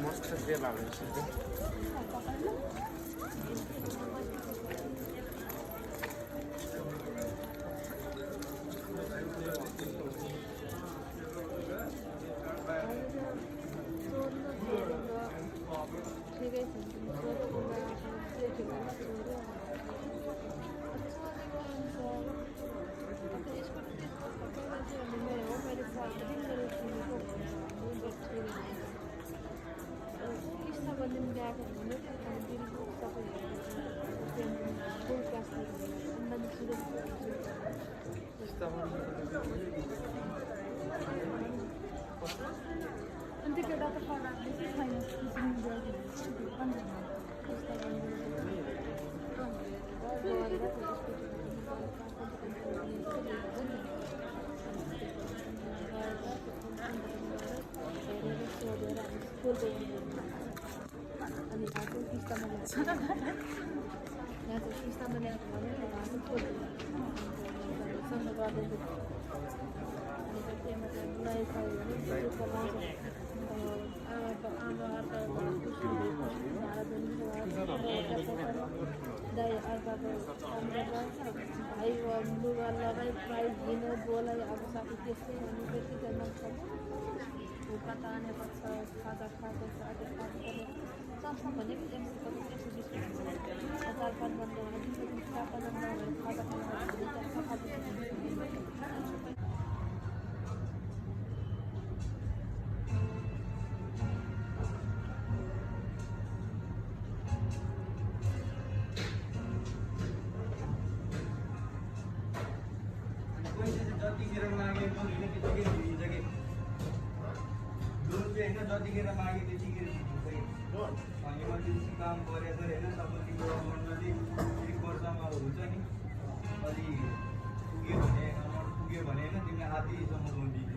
मस्त तेल हाल्दैछ लुगा लगाई प्राइज दिन बोलाइ अब साथी त्यस्तै हुनु त्यति गर्न सक्छ भुक्का ताने पर्छ खाजा खाएको छ अझै खानुपर्ने चम्चा भनेको चार पाँच बन्द भने चार पाँच बन्द भने खाजा जतिखेर मागे त्यतिखेर दिन्छ कि लोन चाहिँ होइन जतिखेर मागे त्यतिखेर दिन्छ कि इमर्जेन्सी काम गरेको छ होइन तपाईँको अमाउन्टमा चाहिँ 1 वर्षमा हुन्छ नि अलि पुग्यो भने अमाउन्ट पुग्यो भने होइन तिमीलाई आधीसम्म लोन दिन्छ